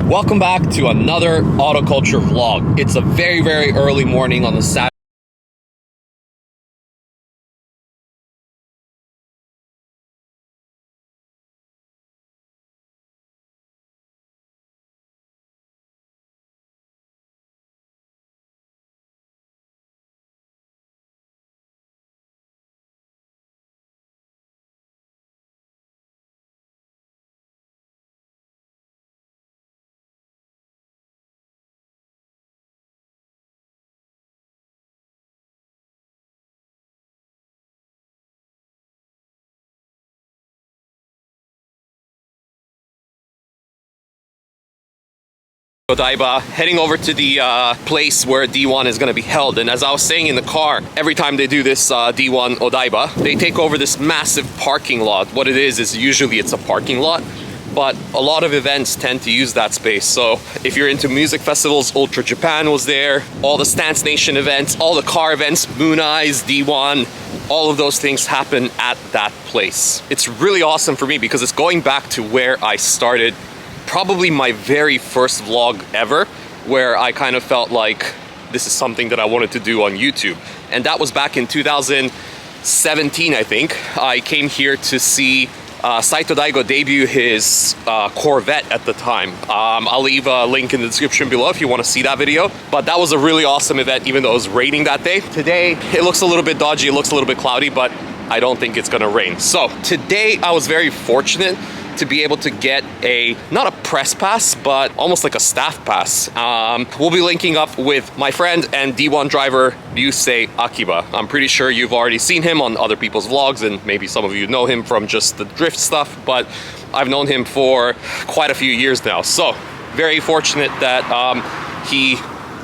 Welcome back to another autoculture vlog. It's a very, very early morning on the Saturday. Odaiba, heading over to the place where D1 is going to be held. And as I was saying in the car, every time they do this D1 Odaiba, they take over this massive parking lot. What it is usually it's a parking lot, but a lot of events tend to use that space. So if you're into music festivals, Ultra Japan was there, all the Stance Nation events, all the car events, Moon Eyes, D1, all of those things happen at that place. It's really awesome for me because it's going back to where I started, probably my very first vlog ever, where I kind of felt like this is something that I wanted to do on YouTube. And that was back in 2017, I think. I came here to see Saito Daigo debut his Corvette at the time. I'll leave a link in the description below if you want to see that video. But that was a really awesome event, even though it was raining that day. Today, it looks a little bit dodgy, it looks a little bit cloudy, but I don't think it's gonna rain. So today, I was very fortunate to be able to get not a press pass, but almost like a staff pass. We'll be linking up with my friend and D1 driver, Ryusei Akiba. I'm pretty sure you've already seen him on other people's vlogs, and maybe some of you know him from just the drift stuff, but I've known him for quite a few years now. So very fortunate that he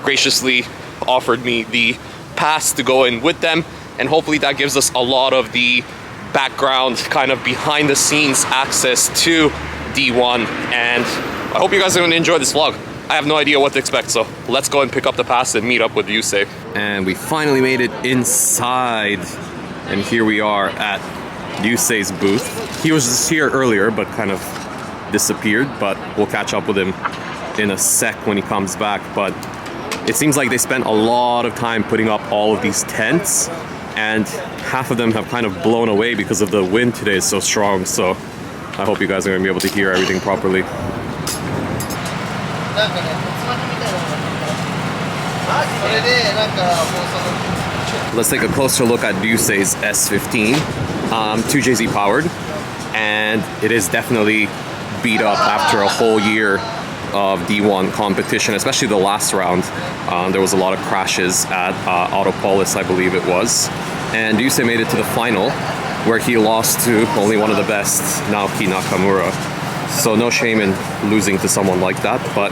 graciously offered me the pass to go in with them, and hopefully that gives us a lot of the background, kind of behind the scenes access to D1, and I hope you guys are going to enjoy this vlog. I have no idea what to expect, so let's go and pick up the pass and meet up with Ryusei. And we finally made it inside, and here we are at Ryusei's booth. He was just here earlier but kind of disappeared, but we'll catch up with him in a sec when he comes back. But it seems like they spent a lot of time putting up all of these tents, and half of them have kind of blown away because of the wind today is so strong. So I hope you guys are going to be able to hear everything properly. Let's take a closer look at Ryusei's S15, 2JZ powered, and it is definitely beat up after a whole year of D1 competition, especially the last round. There was a lot of crashes at Autopolis, I believe it was. And Ryusei made it to the final, where he lost to only one of the best, Naoki Nakamura. So no shame in losing to someone like that, but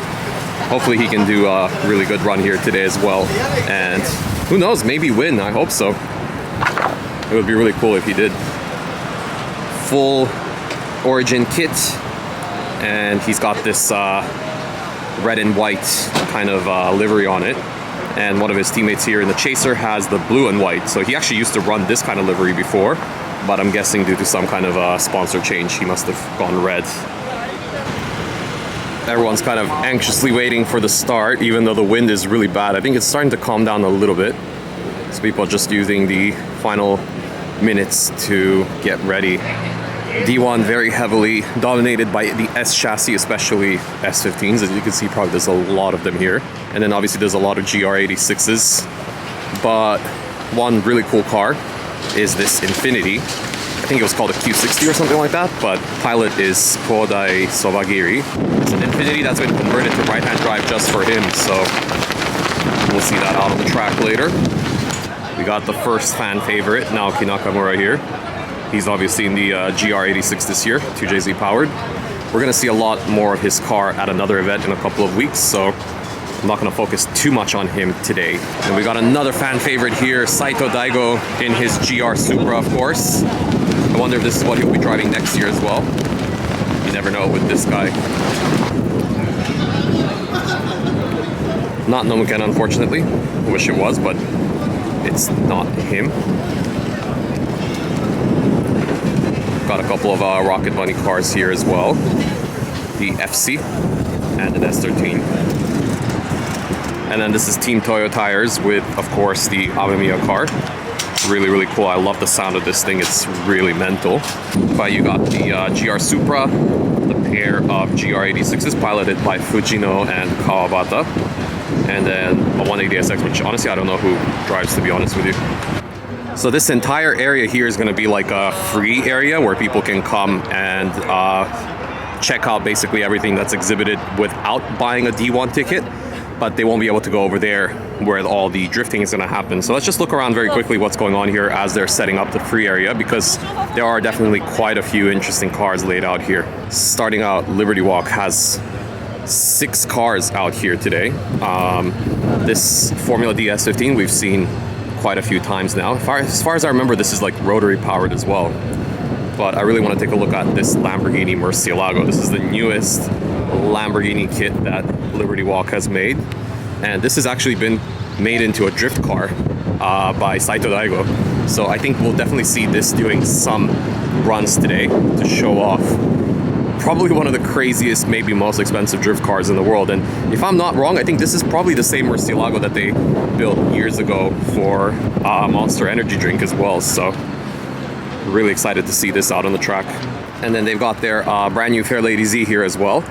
hopefully he can do a really good run here today as well. And who knows, maybe win, I hope so. It would be really cool if he did. Full Origin kit, and he's got this red and white kind of livery on it, and one of his teammates here in the Chaser has the blue and white. So he actually used to run this kind of livery before, but I'm guessing due to some kind of sponsor change he must have gone red. Everyone's kind of anxiously waiting for the start, even though the wind is really bad. I think it's starting to calm down a little bit, so people are just using the final minutes to get ready. D1 very heavily dominated by the S chassis, especially S15s. As you can see, probably there's a lot of them here. And then obviously there's a lot of GR86s. But one really cool car is this Infinity. I think it was called a Q60 or something like that, but pilot is Kodai Sobagiri. It's an Infinity that's been converted to right-hand drive just for him, so we'll see that out on the track later. We got the first fan favorite, Naoki Nakamura here. He's obviously in the GR86 this year, 2JZ powered. We're gonna see a lot more of his car at another event in a couple of weeks, so I'm not gonna focus too much on him today. And we got another fan favorite here, Saito Daigo in his GR Supra, of course. I wonder if this is what he'll be driving next year as well. You never know with this guy. Not Nomuken, unfortunately. I wish it was, but it's not him. Got a couple of Rocket Bunny cars here as well. The FC. and an S13. And then this is Team Toyo tires with, of course, the Amamiya car. Really, really cool. I love the sound of this thing. It's really mental. But you got the GR Supra, the pair of GR86s piloted by Fujino and Kawabata. And then a 180SX, which honestly I don't know who drives, to be honest with you. So this entire area here is going to be like a free area where people can come and check out basically everything that's exhibited without buying a D1 ticket, but they won't be able to go over there where all the drifting is going to happen. So let's just look around very quickly what's going on here as they're setting up the free area, because there are definitely quite a few interesting cars laid out here. Starting out, Liberty Walk has 6 cars out here today. This Formula D S15 we've seen quite a few times now. As far as I remember, this is like rotary powered as well. But I really want to take a look at this Lamborghini Murcielago. This is the newest Lamborghini kit that Liberty Walk has made. And this has actually been made into a drift car by Saito Daigo. So I think we'll definitely see this doing some runs today to show off. Probably one of the craziest, maybe most expensive drift cars in the world. And if I'm not wrong, I think this is probably the same Murcielago that they built years ago for Monster Energy drink as well. So really excited to see this out on the track. And then they've got their brand new Fairlady Z here as well.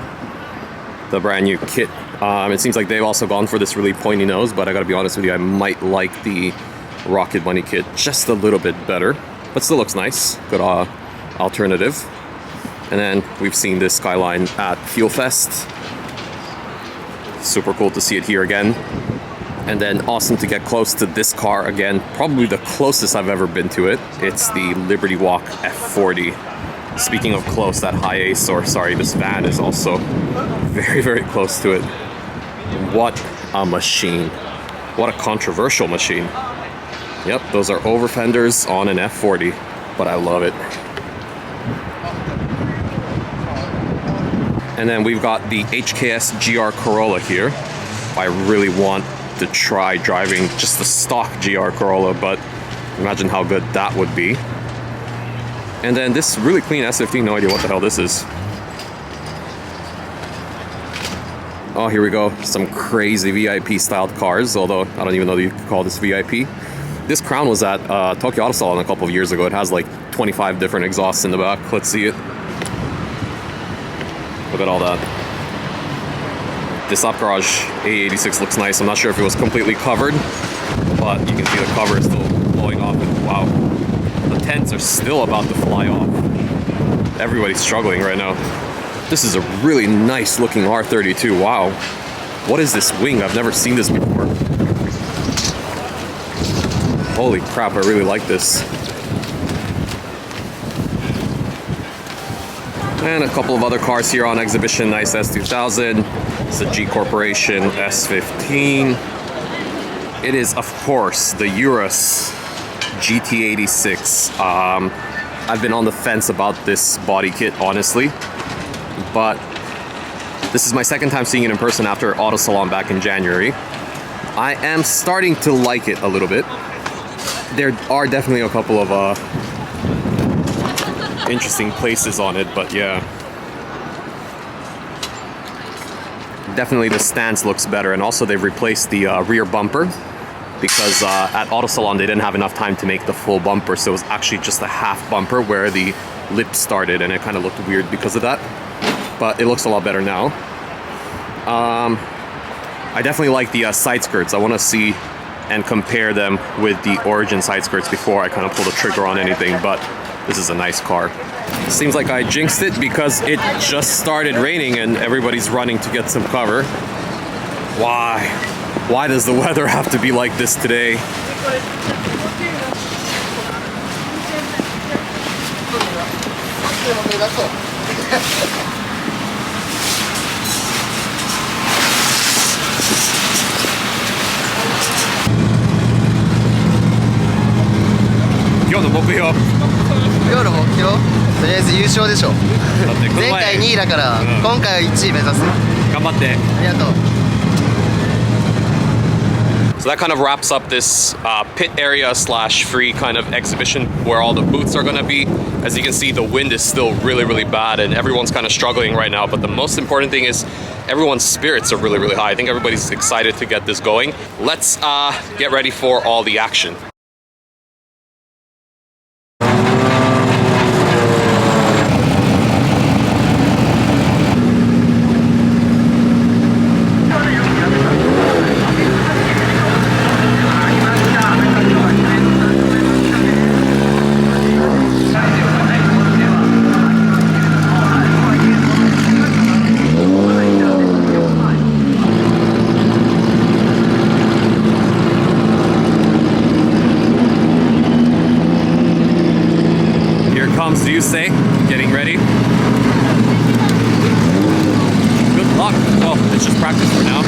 The brand new kit. It seems like they've also gone for this really pointy nose, but I gotta be honest with you, I might like the Rocket Bunny kit just a little bit better, but still looks nice. Good alternative. And then we've seen this Skyline at Fuel Fest. Super cool to see it here again. And then awesome to get close to this car again. Probably the closest I've ever been to it. It's the Liberty Walk F40. Speaking of close, that high ace, or sorry, this van is also very, very close to it. What a machine. What a controversial machine. Yep, those are over fenders on an F40, but I love it. And then we've got the HKS GR Corolla here. I really want to try driving just the stock GR Corolla, but imagine how good that would be. And then this really clean S15, no idea what the hell this is. Oh, here we go. Some crazy VIP styled cars, although I don't even know that you could call this VIP. This Crown was at Tokyo Auto Salon a couple of years ago. It has like 25 different exhausts in the back. Let's see it. Look at all that. This Up Garage A86 looks nice. I'm not sure if it was completely covered, but you can see the cover is still blowing off. And wow, the tents are still about to fly off. Everybody's struggling right now. This is a really nice looking R32. Wow. What is this wing? I've never seen this before. Holy crap, I really like this. And a couple of other cars here on exhibition. Nice S2000. It's the G Corporation S15. It is, of course, the Urus GT86. I've been on the fence about this body kit, honestly. But this is my second time seeing it in person after Auto Salon back in January. I am starting to like it a little bit. There are definitely a couple of interesting places on it, but yeah. Definitely the stance looks better, and also they've replaced the rear bumper because at Auto Salon they didn't have enough time to make the full bumper, so it was actually just a half bumper where the lip started, and it kind of looked weird because of that. But it looks a lot better now. I definitely like the side skirts. I want to see and compare them with the Origin side skirts before I kind of pull the trigger on anything, but this is a nice car. Seems like I jinxed it because it just started raining and everybody's running to get some cover. Why? Why does the weather have to be like this today?今日の目標。今日の目標とりあえず優勝でしょ。前回2位だから、今回は1位目指す。頑張って。ありがとう。 So that kind of wraps up this pit area slash free kind of exhibition where all the booths are going to be. As you can see, the wind is still really, really bad and everyone's kind of struggling right now. But the most important thing is everyone's spirits are really, really high. I think everybody's excited to get this going. Let's get ready for all the action. Ryusei, getting ready. Good luck. Well, it's just practice for now.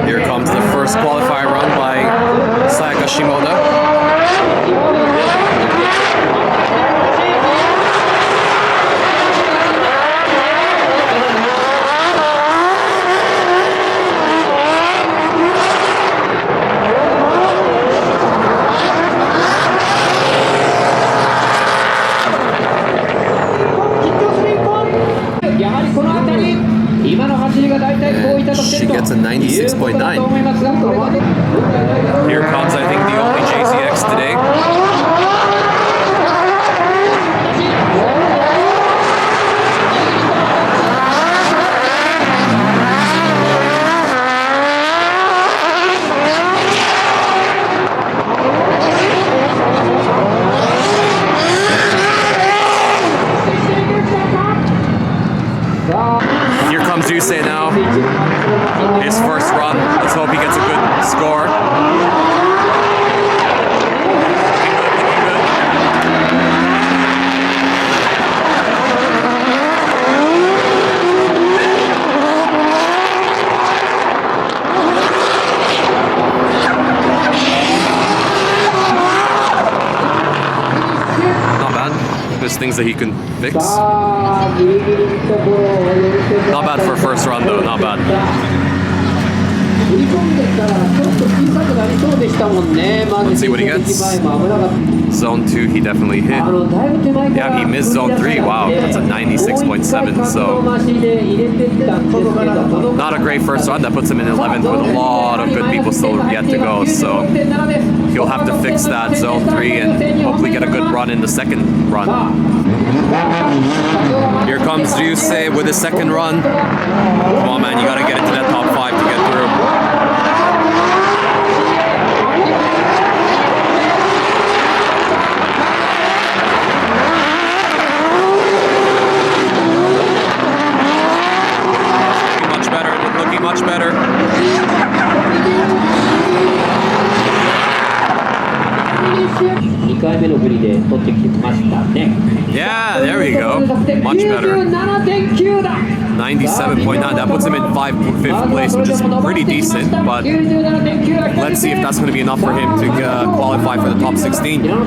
Here comes the first qualifier run by Sayaka Shimoda. She gets a 96.9. Here comes, I think, the only JZX today. Here comes Ryusei now. His first run. Let's hope he gets a good score. Not bad. There's things that he can fix. Not bad for a first run though, not bad. Let's see what he gets. Zone 2 he definitely hit. Yeah, he missed zone 3. Wow, that's a 96.7. So not a great first run. That puts him in 11th with a lot of good people still yet to go. So he'll have to fix that zone 3 and hopefully get a good run in the second run. Here comes Ryusei with his second run. Come on, man, you gotta get into that top 5 to get through. Looking much better. Yeah, there we go. Much better. 97.9. That puts him in 5th place, which is pretty decent. But let's see if that's going to be enough for him to qualify for the top 16. 4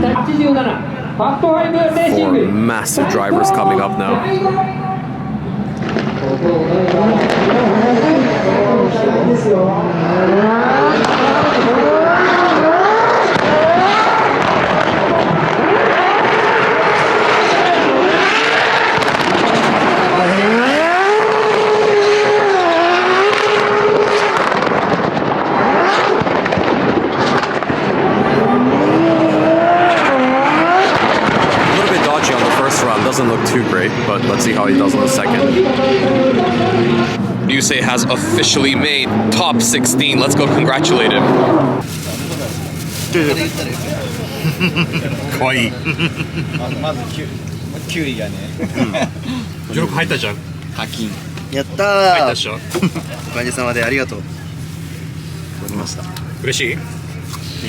massive drivers coming up now. Doesn't look too great, but let's see how he does on the second. Ryusei has officially made top 16. Let's go congratulate him. かわいい。まずキュウリがね16入ったじゃん。課金やったー入ったでしょ。おかげさまでありがとう。取りました。嬉しい？め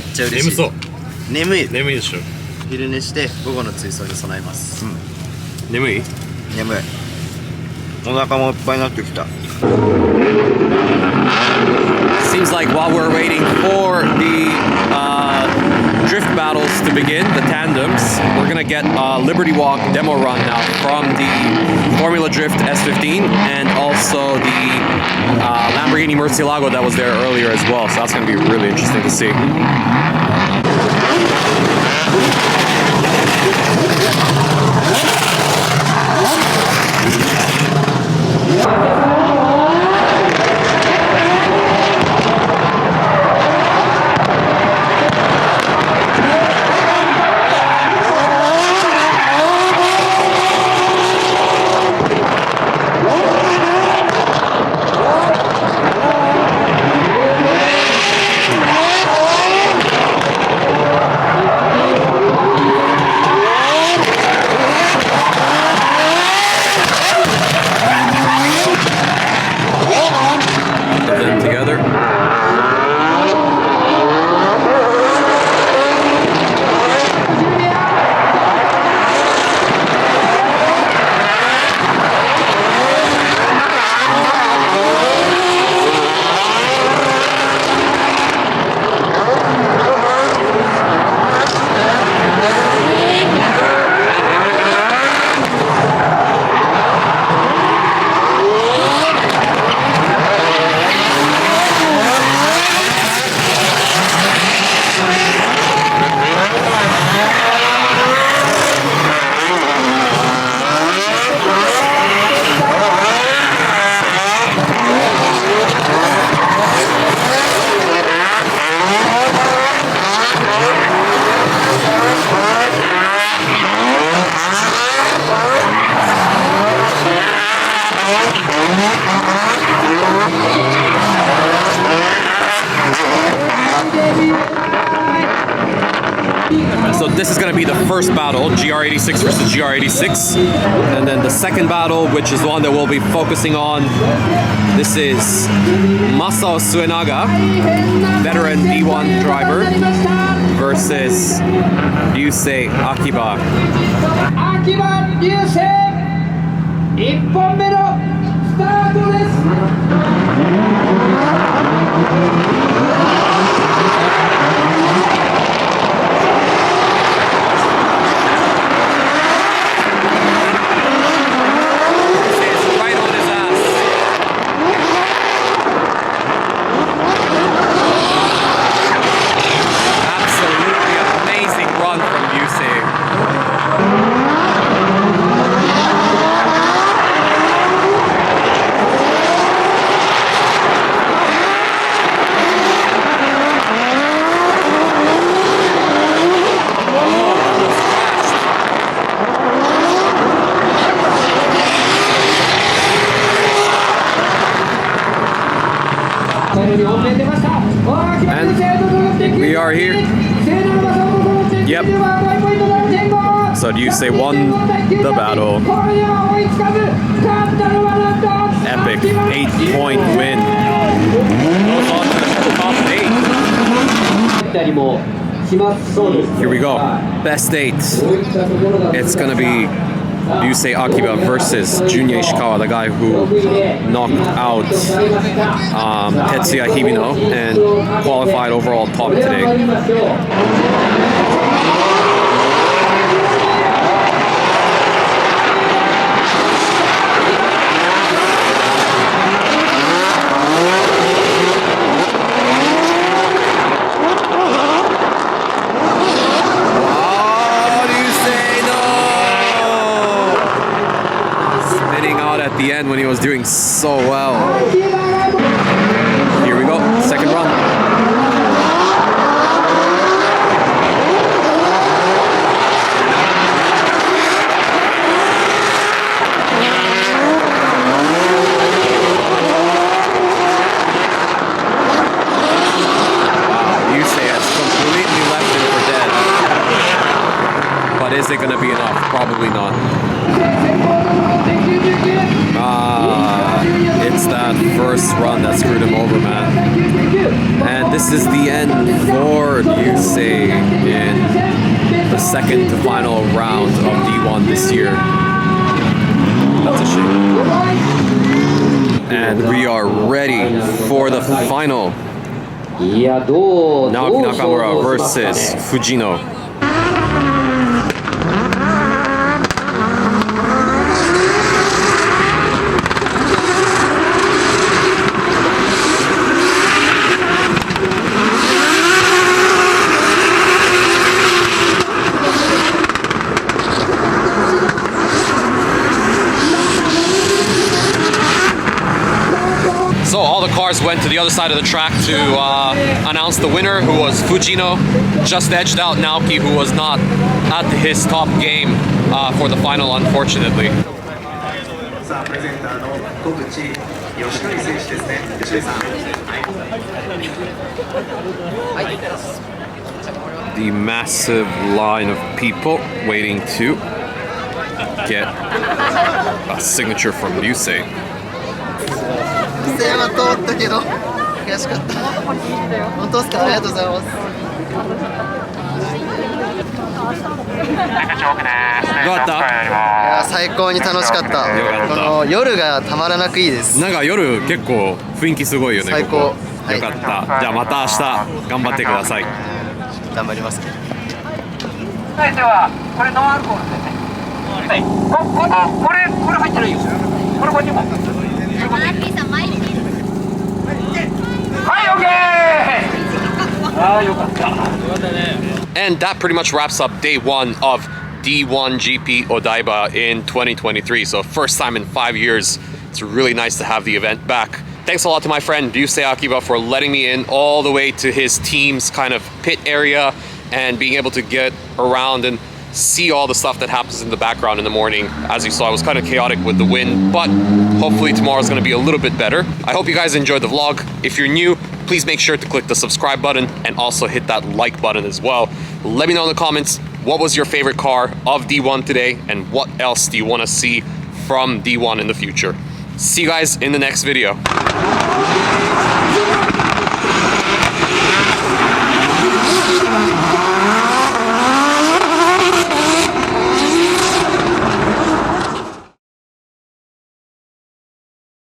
っちゃ嬉しい。眠そう。眠い。眠いでしょ。昼寝して午後の追走に備えます。眠い？眠い。お腹もいっぱいになってきた。 Seems like while we're waiting for the drift battles to begin, the tandems, we're gonna get a Liberty Walk demo run now from the Formula Drift S15 and also the Lamborghini Murcielago that was there earlier as well. So that's gonna be really interesting to see. So this is going to be the first battle, GR86 versus GR86. And then the second battle, which is the one that we'll be focusing on, this is Masao Suenaga, veteran D1 driver, versus Ryusei Akiba. Akiba Ryusei 1本目のスタートです。And we are here. Yep. So Ryusei won the battle. Epic 8-point win. Goes on to the top 8. Here we go. Best 8. It's gonna be Ryusei Akiba versus Junya Ishikawa, the guy who knocked out Tetsuya Hibino and qualified overall top today. At the end when he was doing so well. Here we go, second run. But is it going to be enough? Probably not. It's that first run that screwed him over, man. And this is the end for Ryusei in the second to final round of D1 this year. That's a shame. And we are ready for the final. Naoki Nakamura versus Fujino. So all the cars went to the other side of the track to announce the winner, who was Fujino. Just edged out Naoki, who was not at his top game for the final, unfortunately. The massive line of people waiting to get a signature from Ryusei. 声は通ったけど悔しかった。本当ですか？ありがとうございます。どうだった？いや最高に楽しかった。よかった。この夜がたまらなくいいです。なんか夜結構雰囲気すごいよね。最高。ここよかった。じゃあまた明日頑張ってください。頑張ります。はい、ではこれノンアルコールですね。はい。これ入ってないよ。これ50枚。And that pretty much wraps up day one of D1GP Odaiba in 2023. So first time in 5 years. It's really nice to have the event back. Thanks a lot to my friend Ryusei Akiba for letting me in all the way to his team's kind of pit area and being able to get around and see all the stuff that happens in the background in the morning. As you saw, it was kind of chaotic with the wind, but hopefully tomorrow's going to be a little bit better. I hope you guys enjoyed the vlog. If you're new, please make sure to click the subscribe button and also hit that like button as well. Let me know in the comments, what was your favorite car of D1 today and what else do you want to see from D1 in the future? See you guys in the next video.